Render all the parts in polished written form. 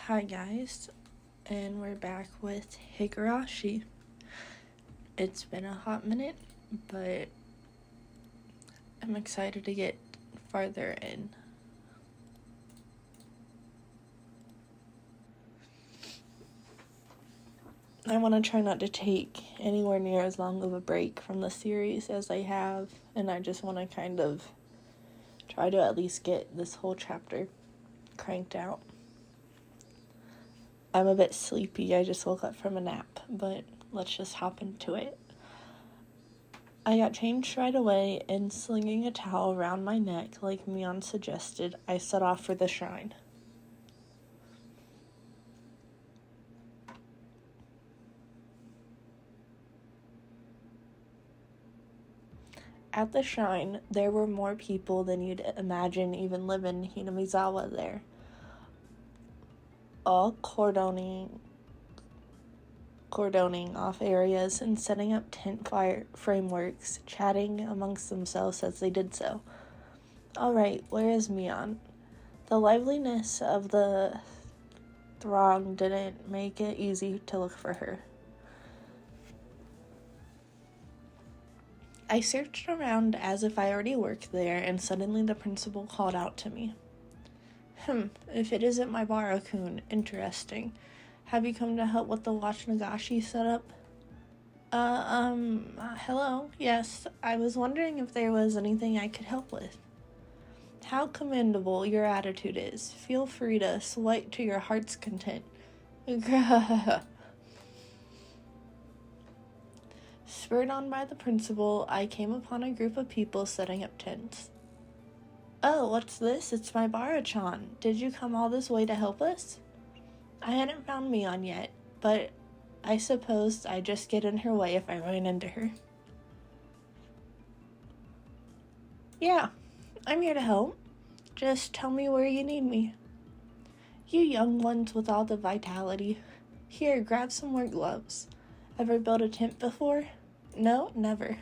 Hi guys, and we're back with Higurashi. It's been a hot minute, but I'm excited to get farther in. I want to try not to take anywhere near as long of a break from the series as I have, and I just want to kind of try to at least get this whole chapter cranked out. I'm a bit sleepy, I just woke up from a nap, but let's just hop into it. I got changed right away, and slinging a towel around my neck like Mion suggested, I set off for the shrine. At the shrine, there were more people than you'd imagine even live in Hinamizawa there. All cordoning off areas and setting up tent fire frameworks, chatting amongst themselves as they did so. Alright, where is Mion? The liveliness of the throng didn't make it easy to look for her. I searched around as if I already worked there, and suddenly the principal called out to me. If it isn't my Baro-kun, interesting. Have you come to help with the Watch Nagashi setup? Hello? Yes, I was wondering if there was anything I could help with. How commendable your attitude is. Feel free to swipe to your heart's content. Spurred on by the principal, I came upon a group of people setting up tents. Oh, what's this? It's my Bara-chan. Did you come all this way to help us? I hadn't found Mion yet, but I supposed I'd just get in her way if I ran into her. Yeah, I'm here to help. Just tell me where you need me. You young ones with all the vitality. Here, grab some more gloves. Ever built a tent before? No, never.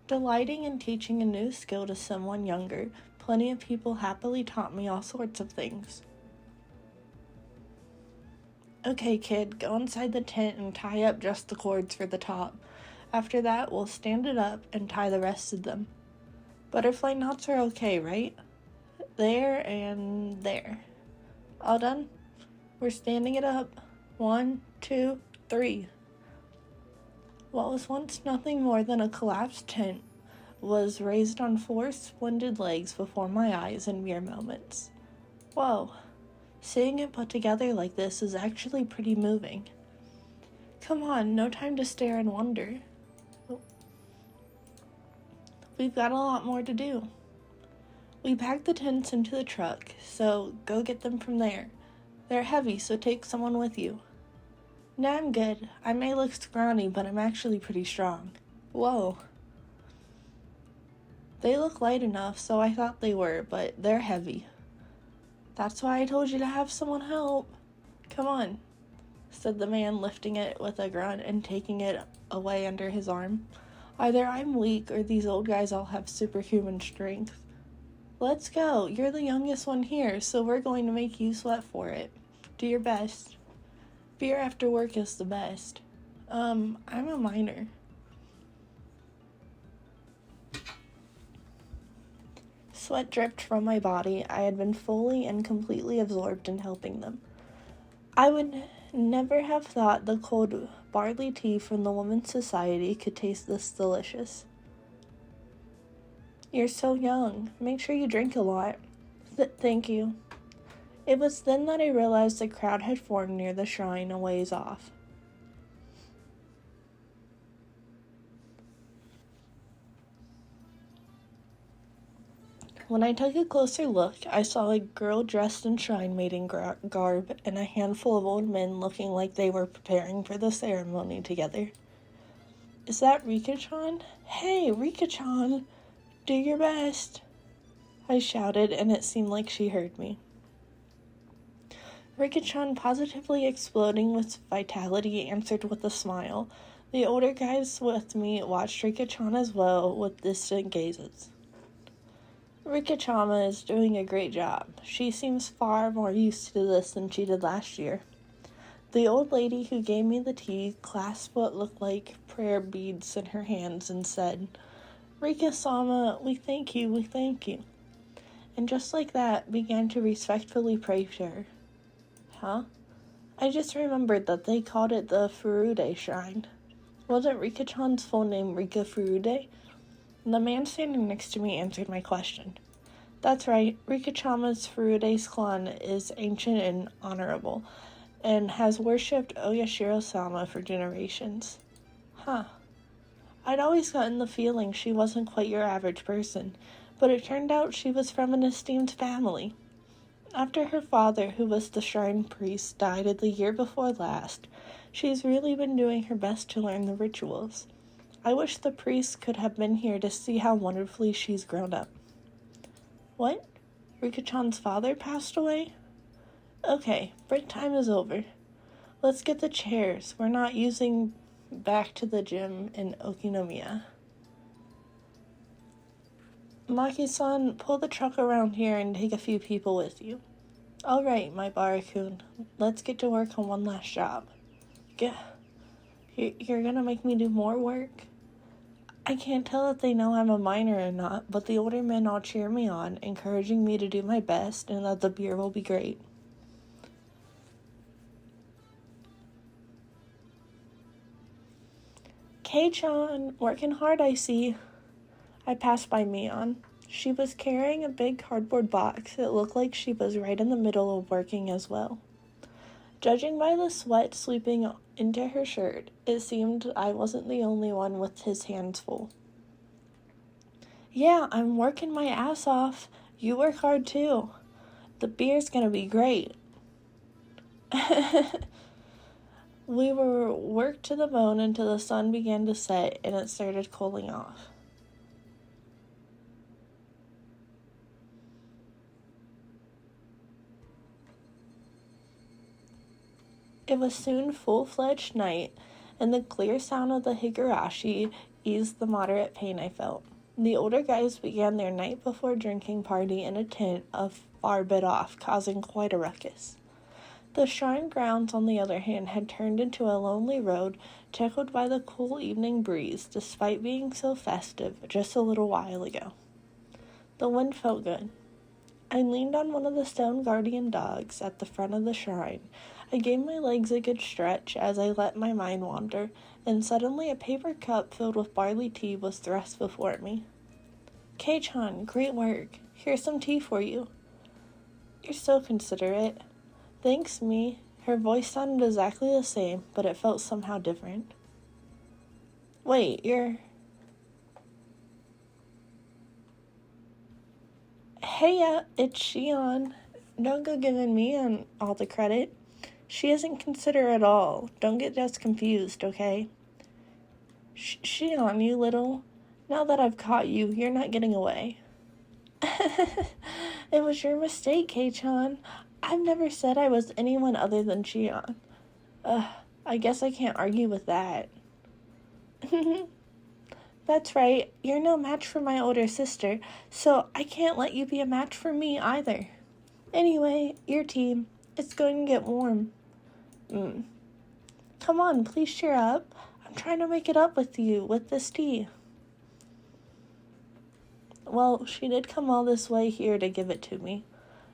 Delighting in teaching a new skill to someone younger, plenty of people happily taught me all sorts of things. Okay, kid, go inside the tent and tie up just the cords for the top. After that, we'll stand it up and tie the rest of them. Butterfly knots are okay, right? There and there. All done? We're standing it up. 1, 2, 3. What was once nothing more than a collapsed tent was raised on 4 splendid legs before my eyes in mere moments. Whoa, seeing it put together like this is actually pretty moving. Come on, no time to stare and wonder. We've got a lot more to do. We packed the tents into the truck, so go get them from there. They're heavy, so take someone with you. Nah, I'm good. I may look scrawny, but I'm actually pretty strong. Whoa. They look light enough, so I thought they were, but they're heavy. That's why I told you to have someone help. Come on, said the man, lifting it with a grunt and taking it away under his arm. Either I'm weak or these old guys all have superhuman strength. Let's go. You're the youngest one here, so we're going to make you sweat for it. Do your best. Beer after work is the best. I'm a minor. Sweat dripped from my body. I had been fully and completely absorbed in helping them. I would never have thought the cold barley tea from the Women's Society could taste this delicious. You're so young. Make sure you drink a lot. Thank you. It was then that I realized a crowd had formed near the shrine a ways off. When I took a closer look, I saw a girl dressed in shrine maiden garb and a handful of old men looking like they were preparing for the ceremony together. Is that Rika-chan? Hey, Rika-chan! Do your best! I shouted, and it seemed like she heard me. Rika-chan, positively exploding with vitality, answered with a smile. The older guys with me watched Rika-chan as well with distant gazes. Rika-chama is doing a great job. She seems far more used to this than she did last year. The old lady who gave me the tea clasped what looked like prayer beads in her hands and said, "Rika-sama, we thank you, we thank you." And just like that, began to respectfully pray to her. Huh? I just remembered that they called it the Furude Shrine. Wasn't Rika-chan's full name Rika Furude? The man standing next to me answered my question. That's right, Rika-chama's Furude's clan is ancient and honorable, and has worshipped Oyashiro-sama for generations. Huh. I'd always gotten the feeling she wasn't quite your average person, but it turned out she was from an esteemed family. After her father, who was the shrine priest, died the year before last, she's really been doing her best to learn the rituals. I wish the priest could have been here to see how wonderfully she's grown up. What? Rika-chan's father passed away? Okay, break time is over. Let's get the chairs. We're not using back to the gym in Okinomiya. Maki-san, pull the truck around here and take a few people with you. All right, my Barakun. Let's get to work on one last job. You're gonna make me do more work? I can't tell if they know I'm a minor or not, but the older men all cheer me on, encouraging me to do my best and that the beer will be great. Kei-chan, working hard, I see. I passed by Mion. She was carrying a big cardboard box. It looked like she was right in the middle of working as well. Judging by the sweat sweeping into her shirt, it seemed I wasn't the only one with his hands full. Yeah, I'm working my ass off. You work hard too. The beer's gonna be great. We were worked to the bone until the sun began to set and it started cooling off. It was soon full-fledged night, and the clear sound of the Higurashi eased the moderate pain I felt. The older guys began their night before drinking party in a tent a far bit off, causing quite a ruckus. The shrine grounds, on the other hand, had turned into a lonely road, tickled by the cool evening breeze, despite being so festive just a little while ago. The wind felt good. I leaned on one of the stone guardian dogs at the front of the shrine. I gave my legs a good stretch as I let my mind wander, and suddenly a paper cup filled with barley tea was thrust before me. Kei-chan, great work. Here's some tea for you. You're so considerate. Thanks, me. Her voice sounded exactly the same, but it felt somehow different. Wait, you're... Hey, it's Shion. Don't go giving me all the credit. She isn't considerate at all. Don't get just confused, okay? Shion, you little... Now that I've caught you, you're not getting away. It was your mistake, Kei-chan. I've never said I was anyone other than Shion. I guess I can't argue with that. That's right, you're no match for my older sister, so I can't let you be a match for me either. Anyway, your team. It's going to get warm. Come on, please cheer up. I'm trying to make it up with you with this tea. Well, she did come all this way here to give it to me.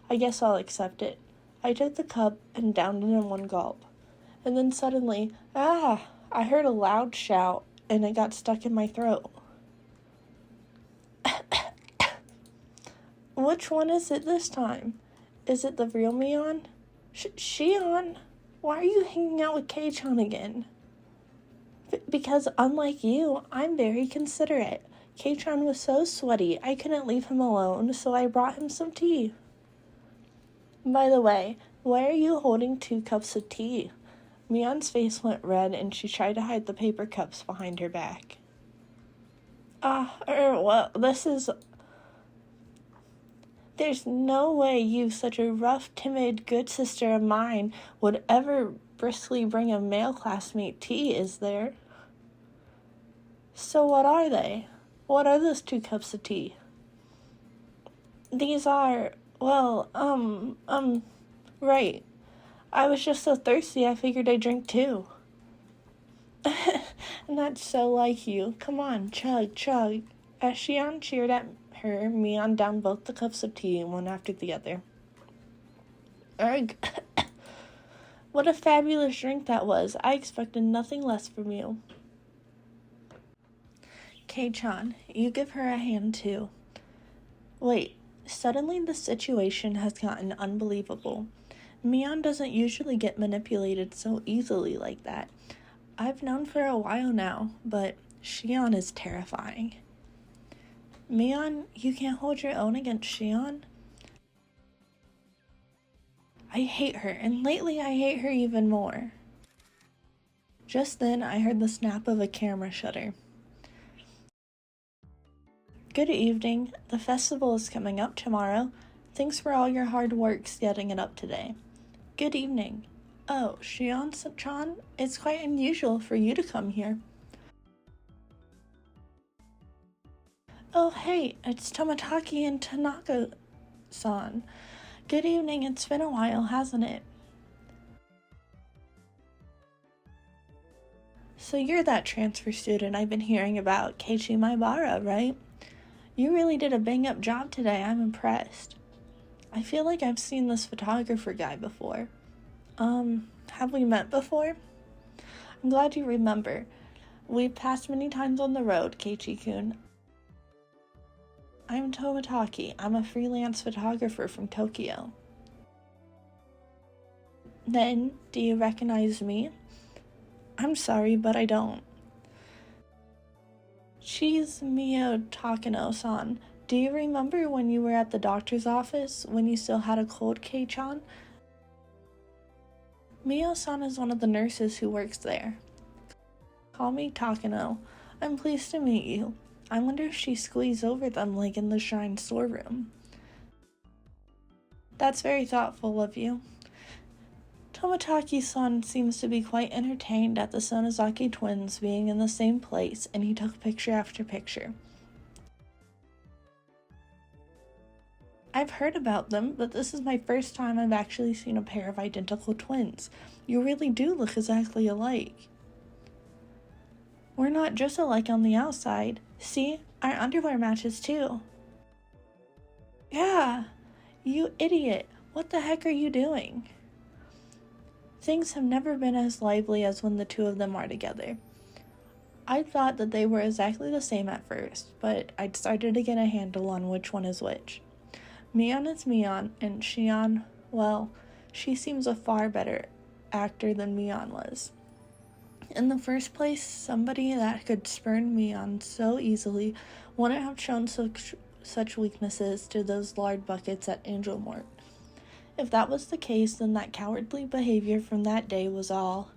I guess I'll accept it. I took the cup and downed it in one gulp. And then suddenly, I heard a loud shout, and it got stuck in my throat. Which one is it this time? Is it the real Mion? Shion, why are you hanging out with Kei-chan again? Because unlike you, I'm very considerate. Kei-chan was so sweaty, I couldn't leave him alone, so I brought him some tea. By the way, why are you holding 2 cups of tea? Mion's face went red, and she tried to hide the paper cups behind her back. This is... There's no way you, such a rough, timid, good sister of mine, would ever briskly bring a male classmate tea, is there? So what are they? What are those 2 cups of tea? These are, well, right. I was just so thirsty I figured I'd drink too. And that's so like you. Come on, chug, chug. As Shion cheered at her, Mion downed both the cups of tea, one after the other. Erg. What a fabulous drink that was. I expected nothing less from you. Kei-chan, you give her a hand too. Wait, suddenly the situation has gotten unbelievable. Mion doesn't usually get manipulated so easily like that. I've known for a while now, but Shion is terrifying. Mion, you can't hold your own against Shion? I hate her, and lately I hate her even more. Just then, I heard the snap of a camera shutter. Good evening. The festival is coming up tomorrow. Thanks for all your hard work setting it up today. Good evening. Oh, Shion-chan, it's quite unusual for you to come here. Oh, hey, it's Tomotaki and Tanaka-san. Good evening, it's been a while, hasn't it? So you're that transfer student I've been hearing about, Keiichi Maibara, right? You really did a bang-up job today, I'm impressed. I feel like I've seen this photographer guy before. Have we met before? I'm glad you remember. We've passed many times on the road, Keiichi-kun. I'm Tomotaki. I'm a freelance photographer from Tokyo. Then, do you recognize me? I'm sorry, but I don't. She's Mio Takano-san. Do you remember when you were at the doctor's office, when you still had a cold, Kei-chan? Mio-san is one of the nurses who works there. Call me Takano. I'm pleased to meet you. I wonder if she squeezed over them like in the shrine storeroom. That's very thoughtful of you. Tomotaki-san seems to be quite entertained at the Sonozaki twins being in the same place, and he took picture after picture. I've heard about them, but this is my first time I've actually seen a pair of identical twins. You really do look exactly alike. We're not just alike on the outside. See, our underwear matches too. Yeah, you idiot. What the heck are you doing? Things have never been as lively as when the two of them are together. I thought that they were exactly the same at first, but I'd started to get a handle on which one is which. Mion is Mion, and Shion, well, she seems a far better actor than Mion was. In the first place, somebody that could spurn Mion so easily wouldn't have shown such weaknesses to those lard buckets at Angel Mort. If that was the case, then that cowardly behavior from that day was all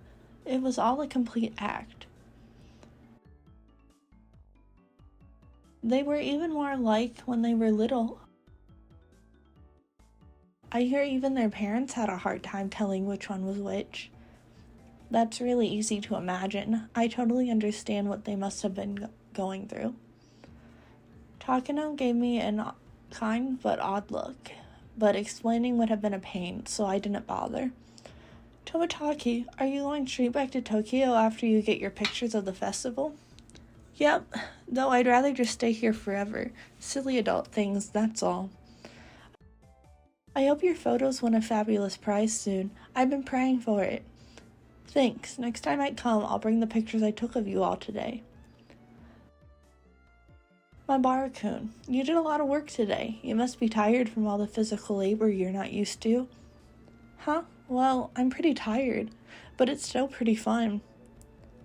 a complete act. They were even more alike when they were little. I hear even their parents had a hard time telling which one was which. That's really easy to imagine. I totally understand what they must have been going through. Takano gave me a kind but odd look, but explaining would have been a pain, so I didn't bother. Tomotaki, are you going straight back to Tokyo after you get your pictures of the festival? Yep, though I'd rather just stay here forever. Silly adult things, that's all. I hope your photos win a fabulous prize soon. I've been praying for it. Thanks. Next time I come, I'll bring the pictures I took of you all today. Maibara-kun, you did a lot of work today. You must be tired from all the physical labor you're not used to. Huh? Well, I'm pretty tired, but it's still pretty fun.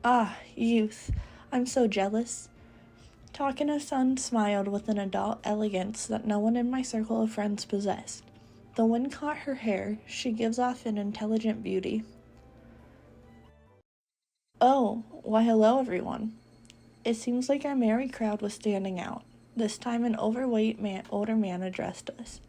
Ah, youth. I'm so jealous. Takano-san smiled with an adult elegance that no one in my circle of friends possessed. The wind caught her hair. She gives off an intelligent beauty. Oh, why hello everyone. It seems like our merry crowd was standing out. This time an overweight older man addressed us.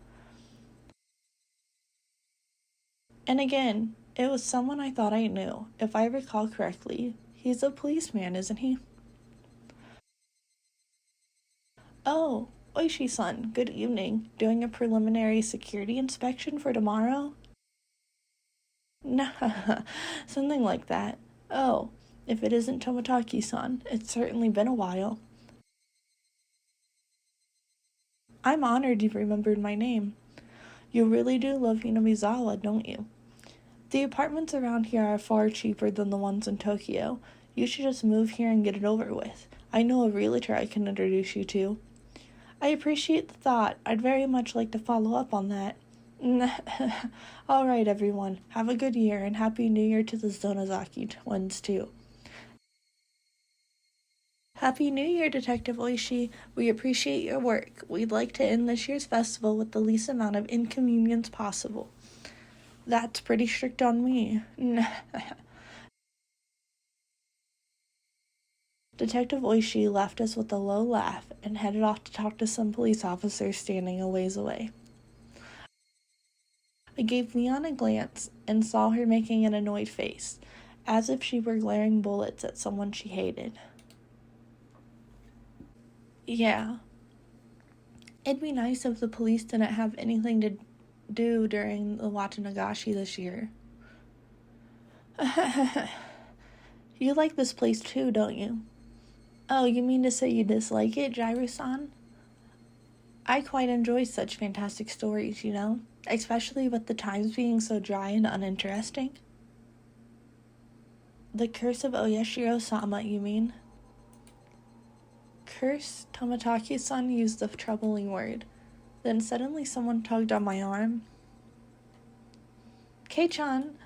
And again, it was someone I thought I knew, if I recall correctly. He's a policeman, isn't he? Oh, Oishi-san, good evening. Doing a preliminary security inspection for tomorrow? Nah, something like that. Oh, if it isn't Tomotaki-san, it's certainly been a while. I'm honored you remembered my name. You really do love Hinamizawa, don't you? The apartments around here are far cheaper than the ones in Tokyo. You should just move here and get it over with. I know a realtor I can introduce you to. I appreciate the thought. I'd very much like to follow up on that. All right, everyone. Have a good year, and Happy New Year to the Zonozaki twins, too. Happy New Year, Detective Oishi. We appreciate your work. We'd like to end this year's festival with the least amount of inconvenience possible. That's pretty strict on me. Detective Oishi left us with a low laugh and headed off to talk to some police officers standing a ways away. I gave Leon a glance and saw her making an annoyed face, as if she were glaring bullets at someone she hated. Yeah. It'd be nice if the police didn't have anything to do during the Watanagashi this year. You like this place too, don't you? Oh, you mean to say you dislike it, Jairu-san? I quite enjoy such fantastic stories, you know? Especially with the times being so dry and uninteresting. The Curse of Oyashiro-sama, you mean? Curse? Tomotaki-san used the troubling word. Then suddenly someone tugged on my arm. Kei-chan,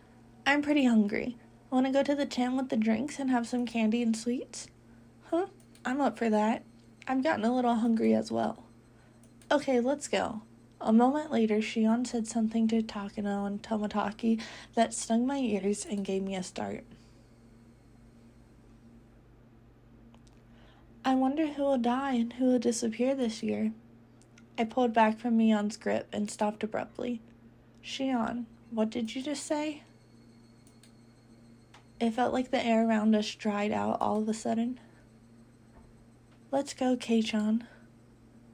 I'm pretty hungry. Want to go to the tent with the drinks and have some candy and sweets? Huh? I'm up for that. I've gotten a little hungry as well. Okay, let's go. A moment later, Shion said something to Takano and Tomotaki that stung my ears and gave me a start. I wonder who will die and who will disappear this year. I pulled back from Mion's grip and stopped abruptly. Shion, what did you just say? It felt like the air around us dried out all of a sudden. Let's go, Kei-chan.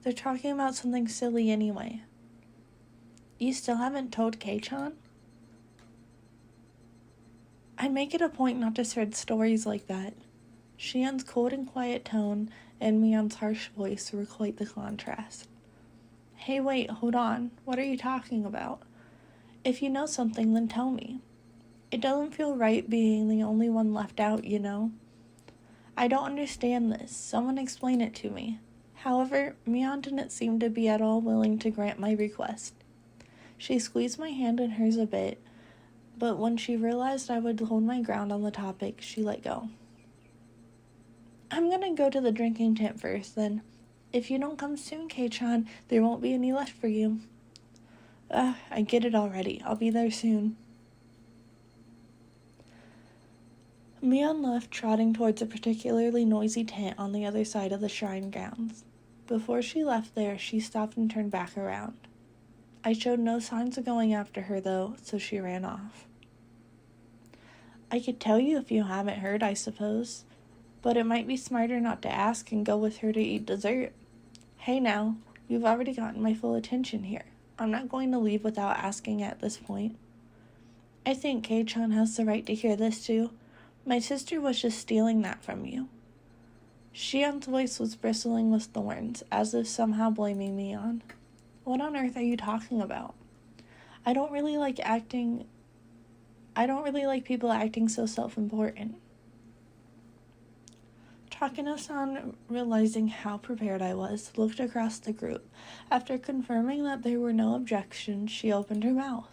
They're talking about something silly anyway. You still haven't told Kei-chan? I make it a point not to spread stories like that. Shion's cold and quiet tone and Mion's harsh voice were quite the contrast. Hey, wait, hold on. What are you talking about? If you know something, then tell me. It doesn't feel right being the only one left out, you know? I don't understand this. Someone explain it to me. However, Mion didn't seem to be at all willing to grant my request. She squeezed my hand in hers a bit, but when she realized I would hold my ground on the topic, she let go. I'm gonna go to the drinking tent first, then. If you don't come soon, Kei-chan, there won't be any left for you. I get it already. I'll be there soon. Mion left, trotting towards a particularly noisy tent on the other side of the shrine grounds. Before she left there, she stopped and turned back around. I showed no signs of going after her, though, so she ran off. I could tell you if you haven't heard, I suppose, but it might be smarter not to ask and go with her to eat dessert. Hey now, you've already gotten my full attention here. I'm not going to leave without asking at this point. I think Kei-chan has the right to hear this too. My sister was just stealing that from you. Shion's voice was bristling with thorns, as if somehow blaming Mion. What on earth are you talking about? I don't really like people acting so self-important. Takano-san, realizing how prepared I was, looked across the group. After confirming that there were no objections, she opened her mouth.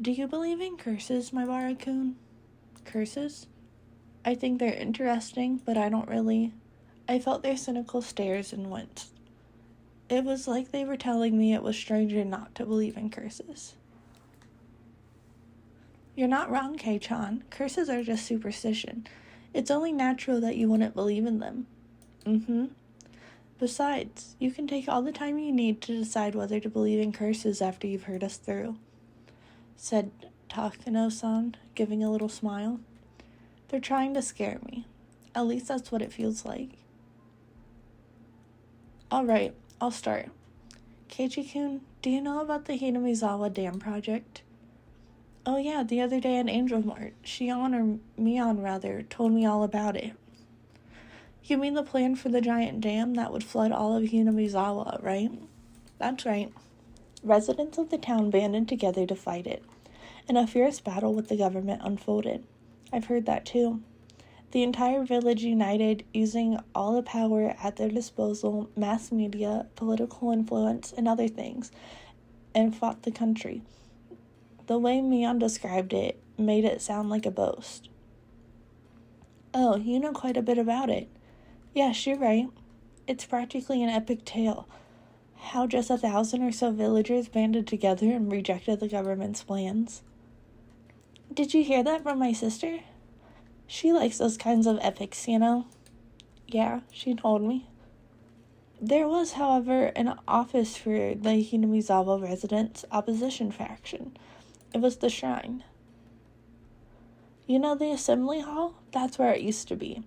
Do you believe in curses, my Bara-kun? Curses? I think they're interesting, but I don't really. I felt their cynical stares and winced. It was like they were telling me it was strange not to believe in curses. You're not wrong, Kei-chan. Curses are just superstition. It's only natural that you wouldn't believe in them. Besides, you can take all the time you need to decide whether to believe in curses after you've heard us through, said Takano-san, giving a little smile. They're trying to scare me. At least that's what it feels like. Alright, I'll start. Keiichi-kun, do you know about the Hinamizawa Dam project? Oh yeah, the other day at Angel Mart, Mion told me all about it. You mean the plan for the giant dam that would flood all of Hinamizawa, right? That's right. Residents of the town banded together to fight it, and a fierce battle with the government unfolded. I've heard that too. The entire village united, using all the power at their disposal, mass media, political influence, and other things, and fought the country. The way Mion described it made it sound like a boast. Oh, you know quite a bit about it. Yes, you're right. It's practically an epic tale. How just 1,000 or so villagers banded together and rejected the government's plans. Did you hear that from my sister? She likes those kinds of epics, you know? Yeah, she told me. There was, however, an office for the Hinamizawa residents' opposition faction. It was the shrine. You know the assembly hall? That's where it used to be.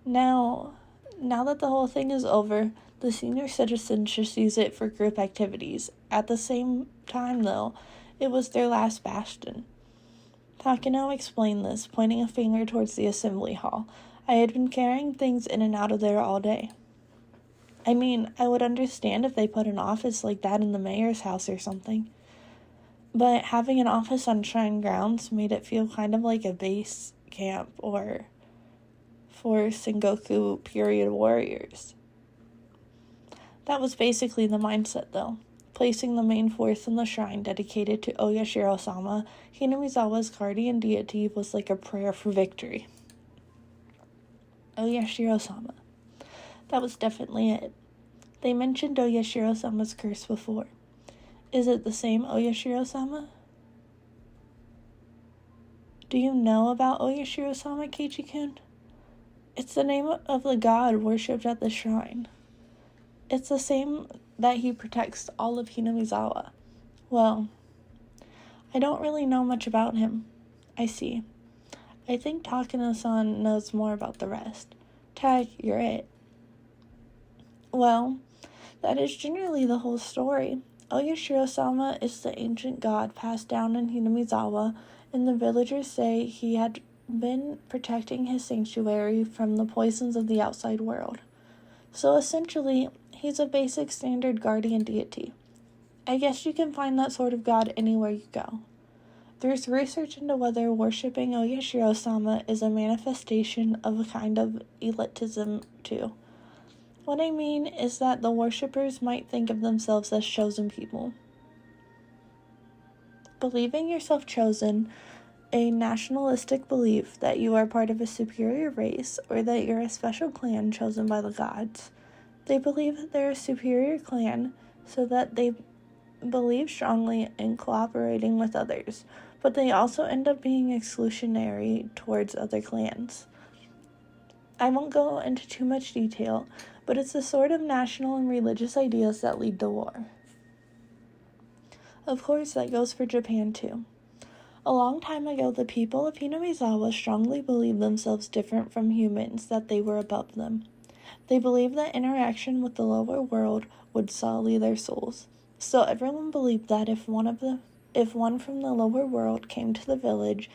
Now that the whole thing is over, the senior citizens just use it for group activities. At the same time, though, it was their last bastion. Takano explained this, pointing a finger towards the assembly hall. I had been carrying things in and out of there all day. I mean, I would understand if they put an office like that in the mayor's house or something. But having an office on shrine grounds made it feel kind of like a base camp or for Sengoku period warriors. That was basically the mindset, though. Placing the main force in the shrine dedicated to Oyashiro-sama, Hinamizawa's guardian deity, was like a prayer for victory. Oyashiro-sama. That was definitely it. They mentioned Oyashiro-sama's curse before. Is it the same Oyashiro-sama? Do you know about Oyashiro-sama, Keiichi-kun? It's the name of the god worshipped at the shrine. It's the same that he protects all of Hinamizawa. Well, I don't really know much about him. I see. I think Takano-san knows more about the rest. Tag, you're it. Well, that is generally the whole story. Oyashiro-sama is the ancient god passed down in Hinamizawa, and the villagers say he had been protecting his sanctuary from the poisons of the outside world. So essentially, he's a basic standard guardian deity. I guess you can find that sort of god anywhere you go. There's research into whether worshipping Oyashiro-sama is a manifestation of a kind of elitism too. What I mean is that the worshippers might think of themselves as chosen people. Believing yourself chosen, a nationalistic belief that you are part of a superior race or that you're a special clan chosen by the gods. They believe that they're a superior clan so that they believe strongly in cooperating with others, but they also end up being exclusionary towards other clans. I won't go into too much detail, but it's the sort of national and religious ideas that lead to war. Of course, that goes for Japan too. A long time ago, the people of Hinamizawa strongly believed themselves different from humans, that they were above them. They believed that interaction with the lower world would sully their souls. So everyone believed that if one from the lower world came to the village,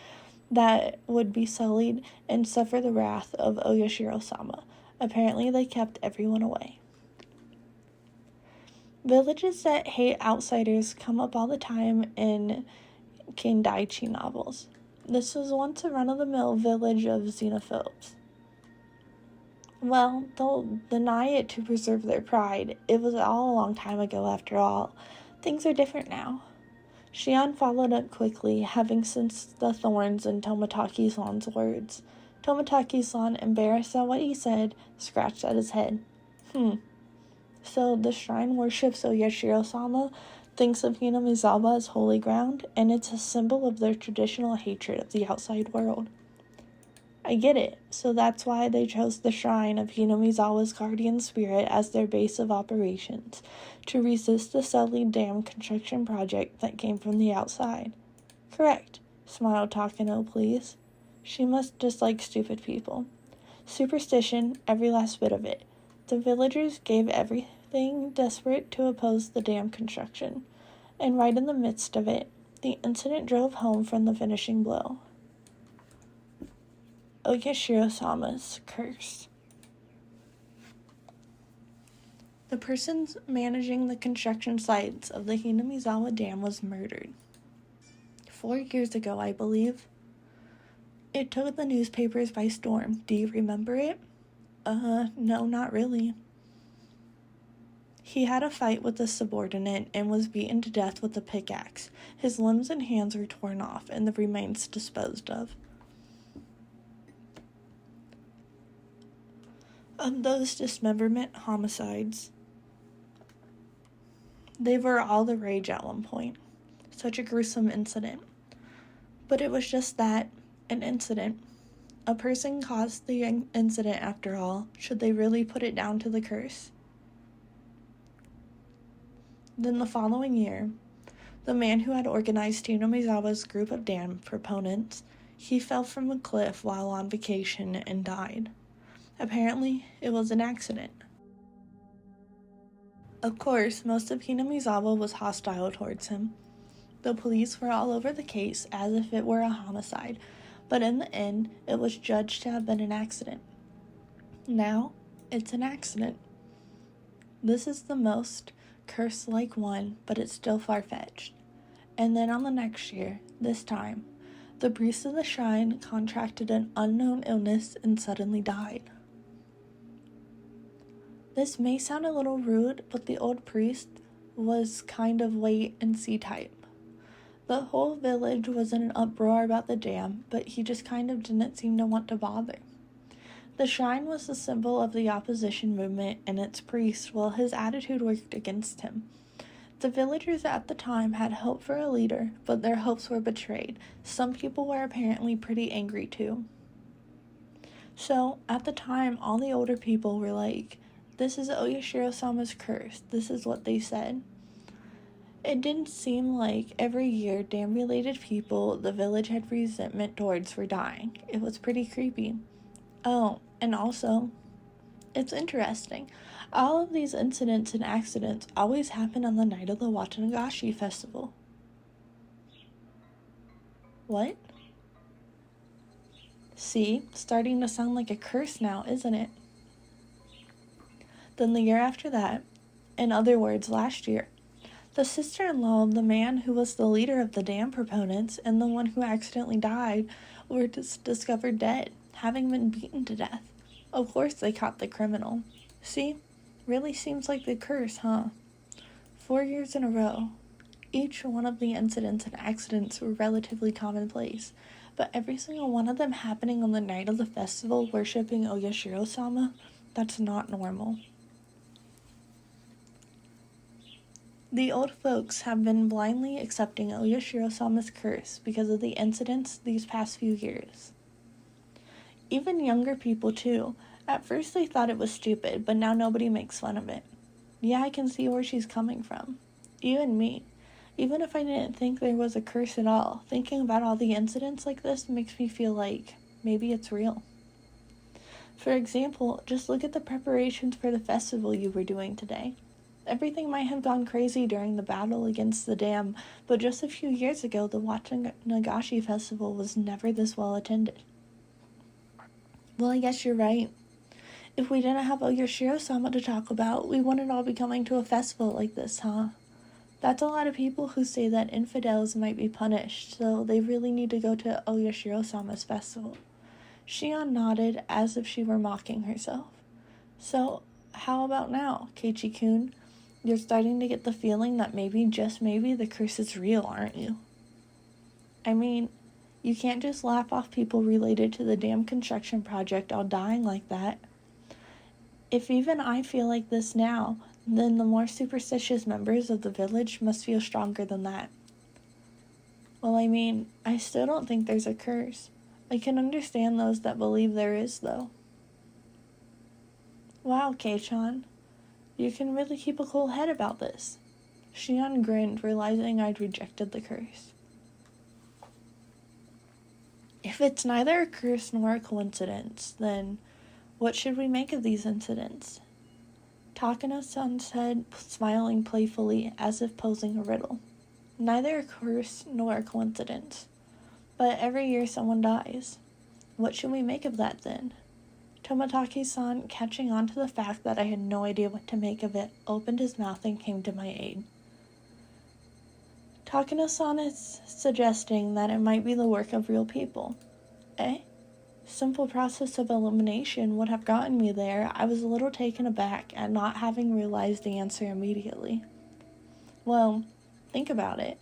that would be sullied and suffer the wrath of Oyashiro-sama. Apparently, they kept everyone away. Villages that hate outsiders come up all the time in Kendaichi novels. This was once a run-of-the-mill village of xenophobes. Well, they'll deny it to preserve their pride. It was all a long time ago after all. Things are different now. Shion followed up quickly, having sensed the thorns in Tomotaki-san's words. Tomotaki-san, embarrassed at what he said, scratched at his head. So the shrine worships Oyashiro-sama, thinks of Hinamizawa as holy ground, and it's a symbol of their traditional hatred of the outside world. I get it, so that's why they chose the shrine of Hinamizawa's guardian spirit as their base of operations, to resist the Sully Dam construction project that came from the outside. Correct, smiled Takano, please. She must dislike stupid people. Superstition, every last bit of it. The villagers gave everything being desperate to oppose the dam construction, and right in the midst of it, the incident drove home from the finishing blow. Oyashiro-sama's curse. The person managing the construction sites of the Hinamizawa Dam was murdered. 4 years ago, I believe. It took the newspapers by storm. Do you remember it? No, not really. He had a fight with a subordinate and was beaten to death with a pickaxe. His limbs and hands were torn off and the remains disposed of. Of those dismemberment homicides, they were all the rage at one point. Such a gruesome incident. But it was just that, an incident. A person caused the incident after all. Should they really put it down to the curse? Then the following year, the man who had organized Hinamizawa's group of dam proponents, he fell from a cliff while on vacation and died. Apparently, it was an accident. Of course, most of Hinamizawa was hostile towards him. The police were all over the case as if it were a homicide, but in the end, it was judged to have been an accident. Now, it's an accident. This is the most curse-like one, but it's still far-fetched. And then on the next year, this time, the priest of the shrine contracted an unknown illness and suddenly died. This may sound a little rude, but the old priest was kind of wait-and-see type. The whole village was in an uproar about the dam, but he just kind of didn't seem to want to bother. The shrine was the symbol of the opposition movement and its priest, while his attitude worked against him. The villagers at the time had hope for a leader, but their hopes were betrayed. Some people were apparently pretty angry too. So, at the time, all the older people were like, "This is Oyashiro-sama's curse." This is what they said. It didn't seem like every year dam-related people the village had resentment towards were dying. It was pretty creepy. Oh, and also, it's interesting. All of these incidents and accidents always happen on the night of the Watanagashi festival. What? See, starting to sound like a curse now, isn't it? Then the year after that, in other words, last year, the sister-in-law of the man who was the leader of the dam proponents and the one who accidentally died were discovered dead, having been beaten to death. Of course they caught the criminal. See? Really seems like the curse, huh? 4 years in a row. Each one of the incidents and accidents were relatively commonplace, but every single one of them happening on the night of the festival worshipping Oyashiro-sama, that's not normal. The old folks have been blindly accepting Oyashiro-sama's curse because of the incidents these past few years. Even younger people, too. At first they thought it was stupid, but now nobody makes fun of it. Yeah, I can see where she's coming from. Even me. Even if I didn't think there was a curse at all, thinking about all the incidents like this makes me feel like maybe it's real. For example, just look at the preparations for the festival you were doing today. Everything might have gone crazy during the battle against the dam, but just a few years ago, the Watanagashi festival was never this well attended. Well, I guess you're right. If we didn't have Oyashiro-sama to talk about, we wouldn't all be coming to a festival like this, huh? That's a lot of people who say that infidels might be punished, so they really need to go to Oyashiro-sama's festival. Shion nodded as if she were mocking herself. So, how about now, Keiichi-kun? You're starting to get the feeling that maybe, just maybe, the curse is real, aren't you? I mean, you can't just laugh off people related to the dam construction project all dying like that. If even I feel like this now, then the more superstitious members of the village must feel stronger than that. Well, I mean, I still don't think there's a curse. I can understand those that believe there is, though. Wow, Kei-chan. You can really keep a cool head about this. Shion grinned, realizing I'd rejected the curse. If it's neither a curse nor a coincidence, then what should we make of these incidents? Takano-san said, smiling playfully as if posing a riddle. Neither a curse nor a coincidence. But every year someone dies. What should we make of that then? Tomotaki-san, catching on to the fact that I had no idea what to make of it, opened his mouth and came to my aid. Takano-san is suggesting that it might be the work of real people. Eh? Simple process of elimination would have gotten me there. I was a little taken aback at not having realized the answer immediately. Well, think about it.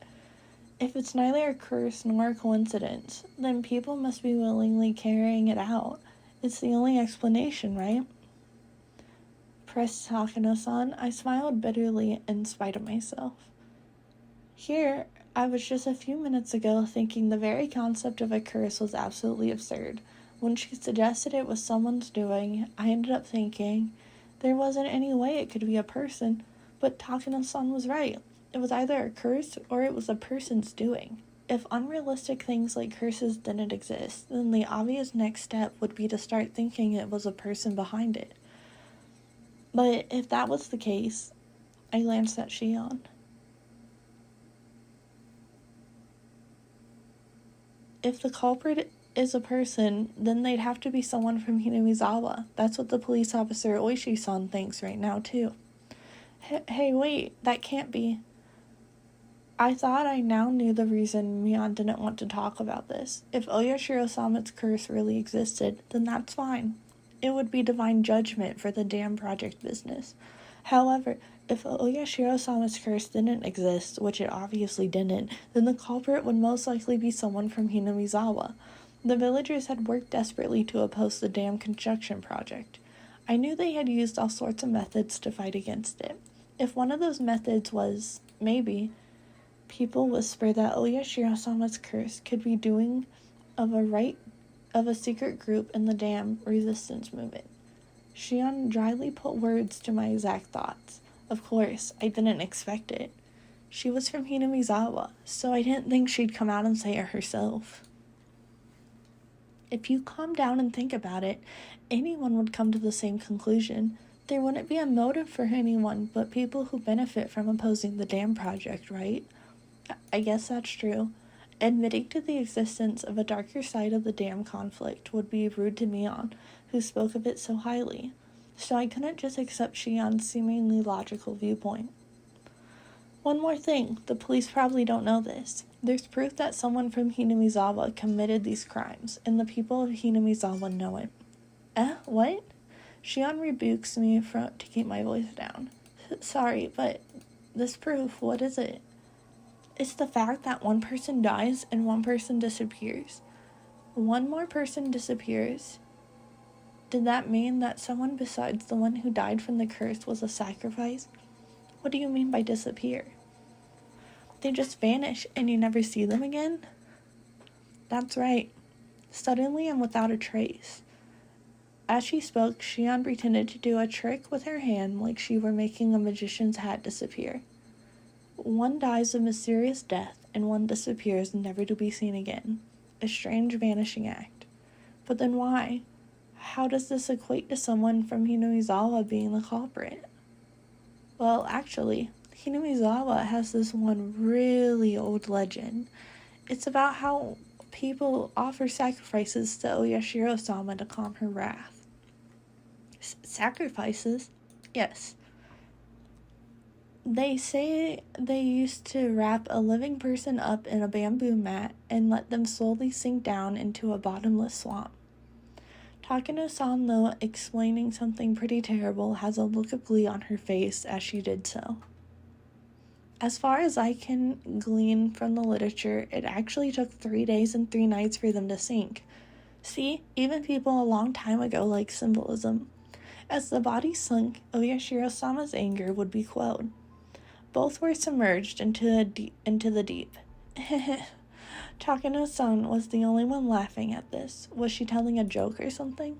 If it's neither a curse nor a coincidence, then people must be willingly carrying it out. It's the only explanation, right? Pressed Takano-san, I smiled bitterly in spite of myself. Here, I was just a few minutes ago thinking the very concept of a curse was absolutely absurd. When she suggested it was someone's doing, I ended up thinking there wasn't any way it could be a person, but Takano-san was right. It was either a curse or it was a person's doing. If unrealistic things like curses didn't exist, then the obvious next step would be to start thinking it was a person behind it. But if that was the case, I glanced at Shion. If the culprit is a person, then they'd have to be someone from Hinamizawa. That's what the police officer Oishi-san thinks right now, too. Hey, wait, that can't be. I thought I now knew the reason Mion didn't want to talk about this. If Oyashiro-sama's curse really existed, then that's fine. It would be divine judgment for the dam project business. However, if Oyashiro-sama's curse didn't exist, which it obviously didn't, then the culprit would most likely be someone from Hinamizawa. The villagers had worked desperately to oppose the dam construction project. I knew they had used all sorts of methods to fight against it. If one of those methods was, maybe, people whisper that Oyashiro-sama's curse could be doing of a secret group in the dam resistance movement. Shion dryly put words to my exact thoughts. Of course, I didn't expect it. She was from Hinamizawa, so I didn't think she'd come out and say it herself. If you calm down and think about it, anyone would come to the same conclusion. There wouldn't be a motive for anyone but people who benefit from opposing the dam project, right? I guess that's true. Admitting to the existence of a darker side of the dam conflict would be rude to Mion, who spoke of it so highly, so I couldn't just accept Shion's seemingly logical viewpoint. One more thing, the police probably don't know this. There's proof that someone from Hinamizawa committed these crimes, and the people of Hinamizawa know it. What? Shion rebukes me to keep my voice down. Sorry, but this proof, what is it? It's the fact that one person dies and one person disappears. One more person disappears. Did that mean that someone besides the one who died from the curse was a sacrifice? What do you mean by disappear? They just vanish and you never see them again? That's right. Suddenly and without a trace. As she spoke, Shion pretended to do a trick with her hand like she were making a magician's hat disappear. One dies a mysterious death, and one disappears never to be seen again. A strange vanishing act. But then why? How does this equate to someone from Hinamizawa being the culprit? Well, actually, Hinamizawa has this one really old legend. It's about how people offer sacrifices to Oyashiro-sama to calm her wrath. Sacrifices? Yes. They say they used to wrap a living person up in a bamboo mat and let them slowly sink down into a bottomless swamp. Takano-san, though explaining something pretty terrible, has a look of glee on her face as she did so. As far as I can glean from the literature, it actually took 3 days and 3 nights for them to sink. See, even people a long time ago liked symbolism. As the body sunk, Oyashiro-sama's anger would be quelled. Both were submerged into the deep. Takano-san was the only one laughing at this. Was she telling a joke or something?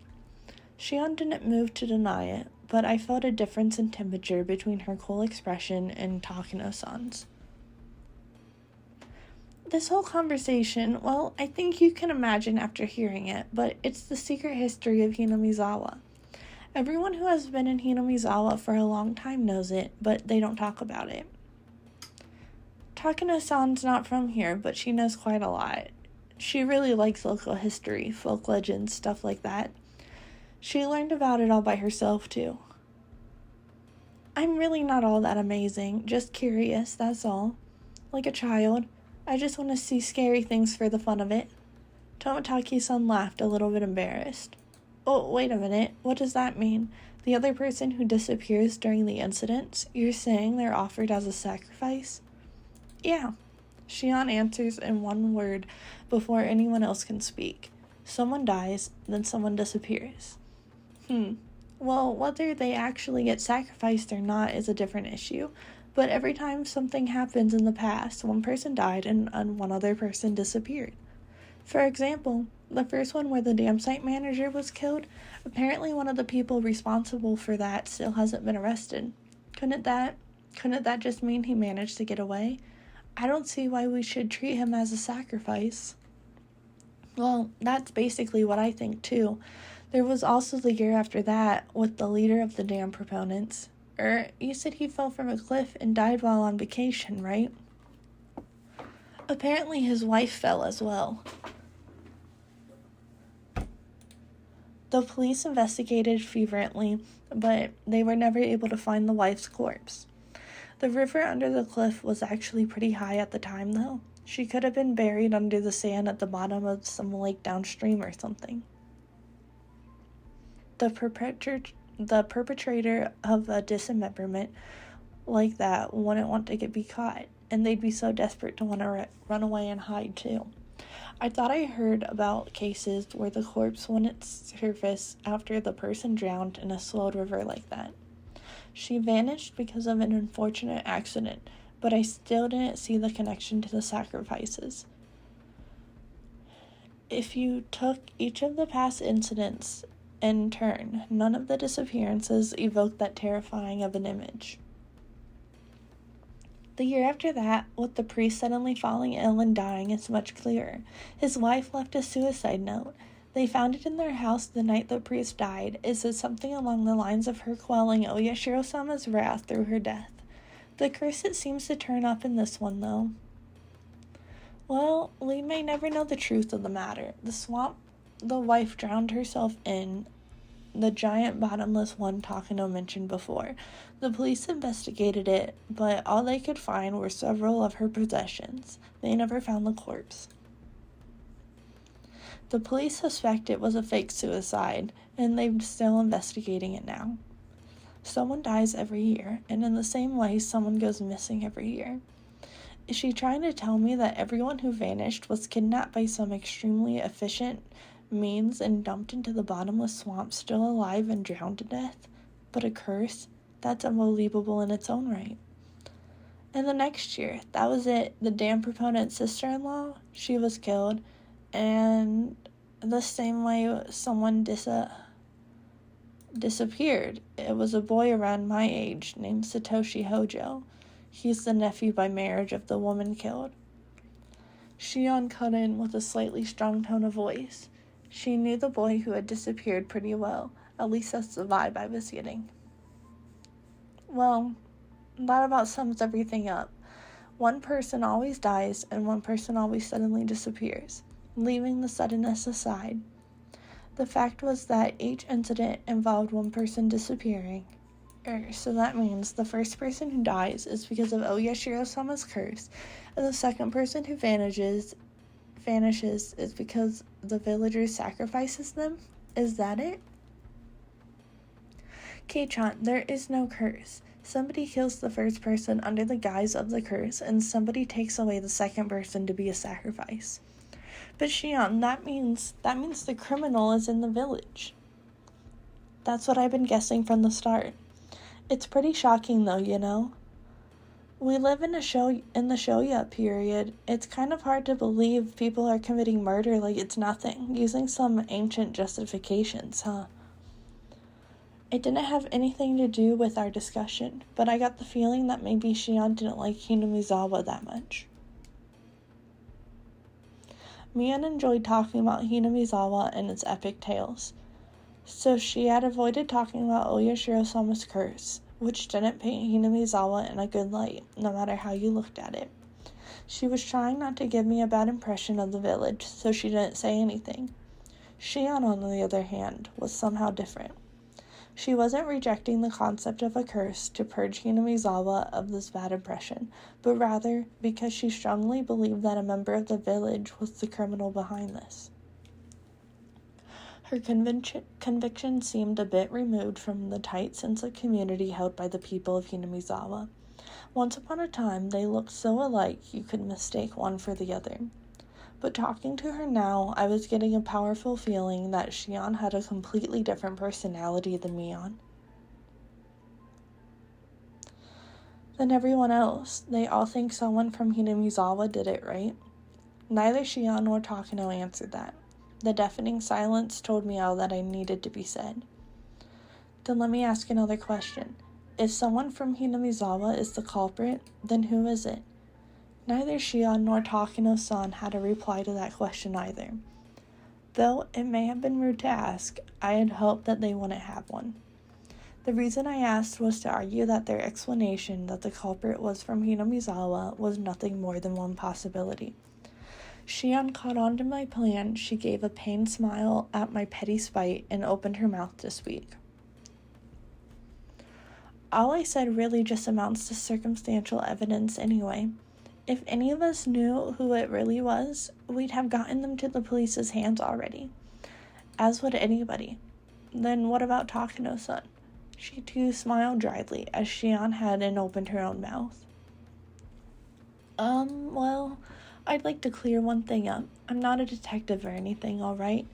Shion didn't move to deny it, but I felt a difference in temperature between her cool expression and Takano-san's. This whole conversation, well, I think you can imagine after hearing it, but it's the secret history of Hinamizawa. Everyone who has been in Hinamizawa for a long time knows it, but they don't talk about it. Takano-san's not from here, but she knows quite a lot. She really likes local history, folk legends, stuff like that. She learned about it all by herself, too. I'm really not all that amazing, just curious, that's all. Like a child. I just want to see scary things for the fun of it. Toмотaki-san laughed, a little bit embarrassed. Oh, wait a minute, what does that mean? The other person who disappears during the incidents, you're saying they're offered as a sacrifice? Yeah. Shion answers in one word before anyone else can speak. Someone dies, then someone disappears. Well, whether they actually get sacrificed or not is a different issue, but every time something happens in the past, one person died and one other person disappeared. For example, the first one where the dam site manager was killed, apparently one of the people responsible for that still hasn't been arrested. Couldn't that just mean he managed to get away? I don't see why we should treat him as a sacrifice. Well, that's basically what I think too. There was also the year after that with the leader of the dam proponents. You said he fell from a cliff and died while on vacation, right? Apparently his wife fell as well. The police investigated fervently, but they were never able to find the wife's corpse. The river under the cliff was actually pretty high at the time, though. She could have been buried under the sand at the bottom of some lake downstream or something. The perpetrator of a dismemberment like that wouldn't want to be caught, and they'd be so desperate to want to run away and hide, too. I thought I heard about cases where the corpse wouldn't surface after the person drowned in a slow river like that. She vanished because of an unfortunate accident, but I still didn't see the connection to the sacrifices. If you took each of the past incidents in turn, none of the disappearances evoked that terrifying of an image. The year after that, with the priest suddenly falling ill and dying, is much clearer. His wife left a suicide note. They found it in their house the night the priest died. It said something along the lines of her quelling Oyashiro-sama's wrath through her death. The curse it seems to turn up in this one, though. Well, we may never know the truth of the matter. The swamp the wife drowned herself in, the giant bottomless one Takano mentioned before. The police investigated it, but all they could find were several of her possessions. They never found the corpse. The police suspect it was a fake suicide, and they're still investigating it now. Someone dies every year, and in the same way, someone goes missing every year. Is she trying to tell me that everyone who vanished was kidnapped by some extremely efficient means and dumped into the bottomless swamp still alive and drowned to death? But a curse? That's unbelievable in its own right. And the next year, that was it. The dam proponent's sister-in-law, she was killed, and the same way someone disappeared. It was a boy around my age named Satoshi Hojo. He's the nephew by marriage of the woman killed. Shion cut in with a slightly strong tone of voice. She knew the boy who had disappeared pretty well. At least that's the vibe I was getting. Well, that about sums everything up. One person always dies, and one person always suddenly disappears, leaving the suddenness aside. The fact was that each incident involved one person disappearing. So that means the first person who dies is because of Oyashiro-sama's curse, and the second person who vanishes is because the villager sacrifices them? Is that it? Kei-chan, there is no curse. Somebody kills the first person under the guise of the curse, and somebody takes away the second person to be a sacrifice. But Shion, that means the criminal is in the village. That's what I've been guessing from the start. It's pretty shocking though, you know? We live in the Shoya period. It's kind of hard to believe people are committing murder like it's nothing, using some ancient justifications, huh? It didn't have anything to do with our discussion, but I got the feeling that maybe Shion didn't like Hinamizawa that much. Mian enjoyed talking about Hinamizawa and its epic tales. So she had avoided talking about Oyashiro-sama's curse, which didn't paint Hinamizawa in a good light, no matter how you looked at it. She was trying not to give me a bad impression of the village, so she didn't say anything. Shion, on the other hand, was somehow different. She wasn't rejecting the concept of a curse to purge Hinamizawa of this bad impression, but rather because she strongly believed that a member of the village was the criminal behind this. Her conviction seemed a bit removed from the tight sense of community held by the people of Hinamizawa. Once upon a time, they looked so alike you could mistake one for the other. But talking to her now, I was getting a powerful feeling that Shion had a completely different personality than Mion. Than everyone else, they all think someone from Hinamizawa did it, right? Neither Shion nor Takano answered that. The deafening silence told me all that I needed to be said. Then let me ask another question. If someone from Hinamizawa is the culprit, then who is it? Neither Shion nor Takano-san had a reply to that question either. Though it may have been rude to ask, I had hoped that they wouldn't have one. The reason I asked was to argue that their explanation that the culprit was from Hinamizawa was nothing more than one possibility. Shion caught on to my plan. She gave a pained smile at my petty spite and opened her mouth to speak. All I said really just amounts to circumstantial evidence anyway. If any of us knew who it really was, we'd have gotten them to the police's hands already. As would anybody. Then what about Takano-san? She too smiled dryly as Shion had and opened her own mouth. Well, I'd like to clear one thing up. I'm not a detective or anything, alright?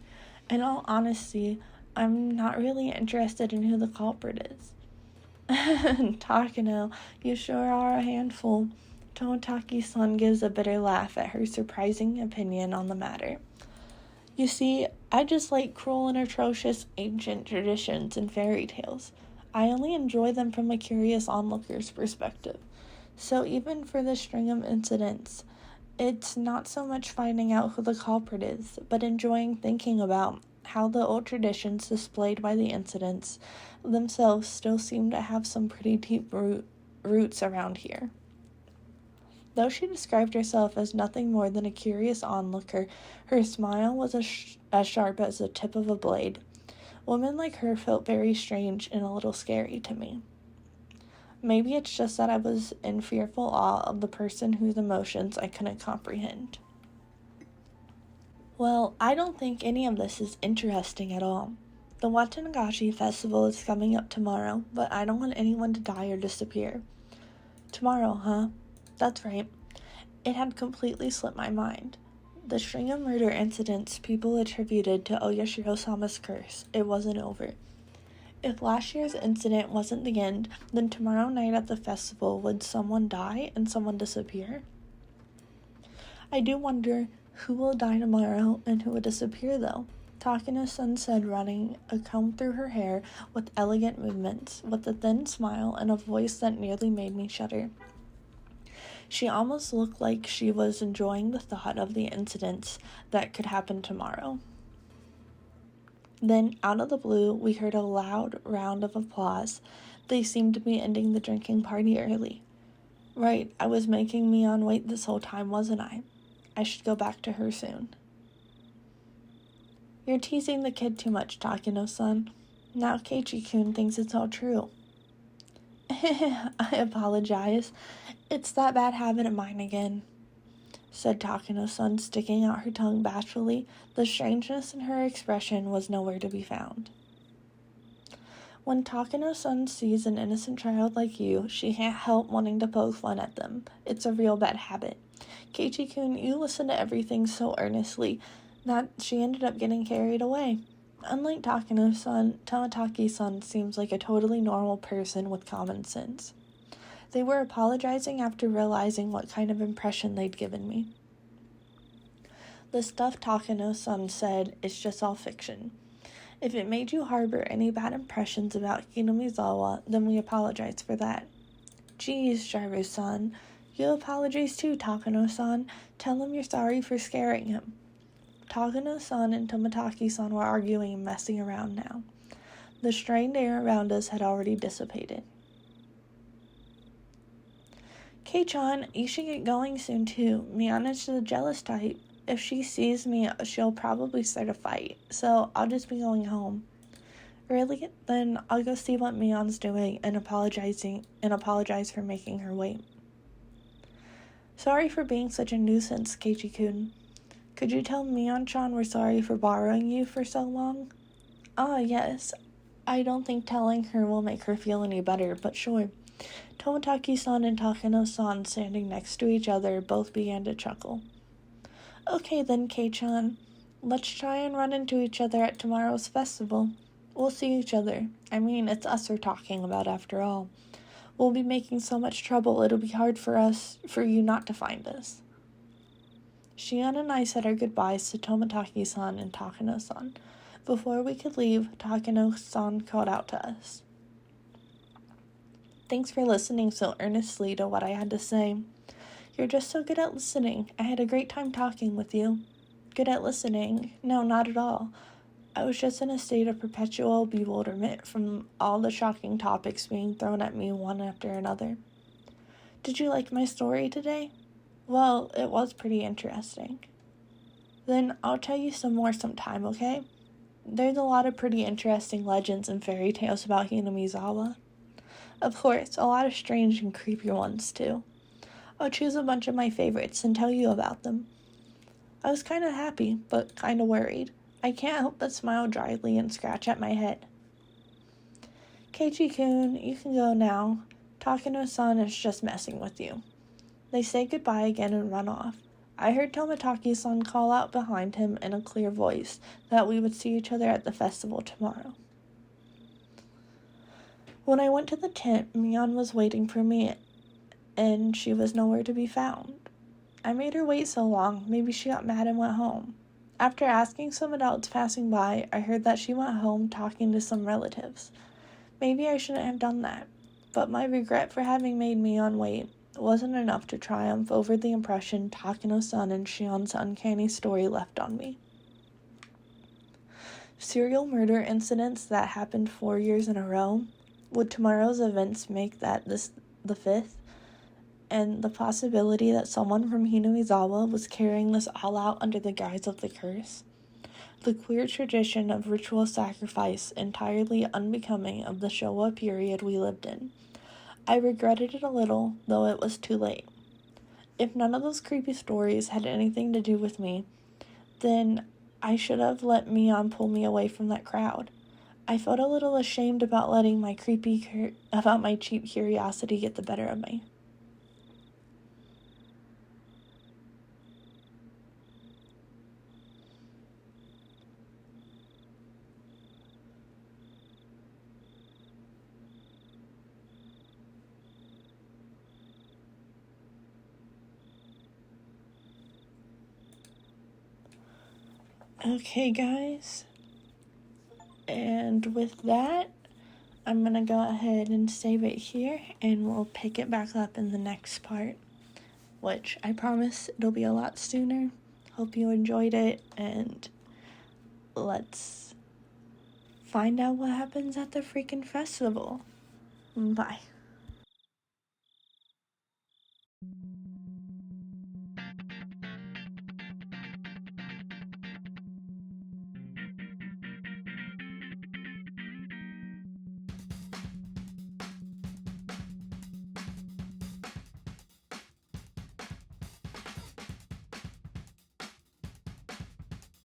In all honesty, I'm not really interested in who the culprit is. Takano, you sure are a handful. Tomotaki-san gives a bitter laugh at her surprising opinion on the matter. You see, I just like cruel and atrocious ancient traditions and fairy tales. I only enjoy them from a curious onlooker's perspective. So even for this string of incidents, it's not so much finding out who the culprit is, but enjoying thinking about how the old traditions displayed by the incidents themselves still seem to have some pretty deep roots around here. Though she described herself as nothing more than a curious onlooker, her smile was as sharp as the tip of a blade. Women like her felt very strange and a little scary to me. Maybe it's just that I was in fearful awe of the person whose emotions I couldn't comprehend. Well, I don't think any of this is interesting at all. The Watanagashi festival is coming up tomorrow, but I don't want anyone to die or disappear. Tomorrow, huh? That's right. It had completely slipped my mind. The string of murder incidents people attributed to Oyashiro-sama's curse, it wasn't over. If last year's incident wasn't the end, then tomorrow night at the festival would someone die and someone disappear? I do wonder who will die tomorrow and who will disappear though. Takano-san said, running a comb through her hair with elegant movements, with a thin smile and a voice that nearly made me shudder. She almost looked like she was enjoying the thought of the incidents that could happen tomorrow. Then, out of the blue, we heard a loud round of applause. They seemed to be ending the drinking party early. Right, I was making Mion wait this whole time, wasn't I? I should go back to her soon. You're teasing the kid too much, Takano-san. Now Keiichi-kun thinks it's all true. I apologize. It's that bad habit of mine again, said Takano-san, sticking out her tongue bashfully. The strangeness in her expression was nowhere to be found. When Takano-san sees an innocent child like you, she can't help wanting to poke fun at them. It's a real bad habit. Keiichi-kun, you listen to everything so earnestly that she ended up getting carried away. Unlike Takano-san, Tomotaki-san seems like a totally normal person with common sense. They were apologizing after realizing what kind of impression they'd given me. The stuff Takano-san said is just all fiction. If it made you harbor any bad impressions about Hinamizawa, then we apologize for that. Geez, Shiru-san, you apologize too, Takano-san. Tell him you're sorry for scaring him. Takano-san and Tomotaki-san were arguing and messing around now. The strained air around us had already dissipated. Kei-chan, you should get going soon too. Mion is the jealous type. If she sees me, she'll probably start a fight, so I'll just be going home. Really? Then I'll go see what Mion's doing and apologize for making her wait. Sorry for being such a nuisance, Keiichi-kun. Could you tell Mion-chan we're sorry for borrowing you for so long? Ah, yes. I don't think telling her will make her feel any better, but sure. Tomotaki-san and Takano-san, standing next to each other, both began to chuckle. Okay then, Kei-chan. Let's try and run into each other at tomorrow's festival. We'll see each other. I mean, it's us we're talking about after all. We'll be making so much trouble, it'll be hard for you not to find us. Shion and I said our goodbyes to Tomotaki-san and Takano-san. Before we could leave, Takano-san called out to us. Thanks for listening so earnestly to what I had to say. You're just so good at listening. I had a great time talking with you. Good at listening? No, not at all. I was just in a state of perpetual bewilderment from all the shocking topics being thrown at me one after another. Did you like my story today? Well, it was pretty interesting. Then I'll tell you some more sometime, okay? There's a lot of pretty interesting legends and fairy tales about Hinamizawa. Of course, a lot of strange and creepy ones, too. I'll choose a bunch of my favorites and tell you about them. I was kind of happy, but kind of worried. I can't help but smile dryly and scratch at my head. Keiichi-kun, you can go now. Takano-san is just messing with you. They say goodbye again and run off. I heard Tomotaki-san call out behind him in a clear voice that we would see each other at the festival tomorrow. When I went to the tent, Mion was waiting for me, and she was nowhere to be found. I made her wait so long, maybe she got mad and went home. After asking some adults passing by, I heard that she went home talking to some relatives. Maybe I shouldn't have done that, but my regret for having made Mion wait wasn't enough to triumph over the impression Takano-san and Shion's uncanny story left on me. Serial murder incidents that happened 4 years in a row? Would tomorrow's events make that this the 5th? And the possibility that someone from Hinamizawa was carrying this all out under the guise of the curse? The queer tradition of ritual sacrifice entirely unbecoming of the Showa period we lived in. I regretted it a little, though it was too late. If none of those creepy stories had anything to do with me, then I should have let Mion pull me away from that crowd. I felt a little ashamed about letting my cheap curiosity get the better of me. Okay, guys. And with that, I'm going to go ahead and save it here, and we'll pick it back up in the next part, which I promise it'll be a lot sooner. Hope you enjoyed it, and let's find out what happens at the freaking festival. Bye.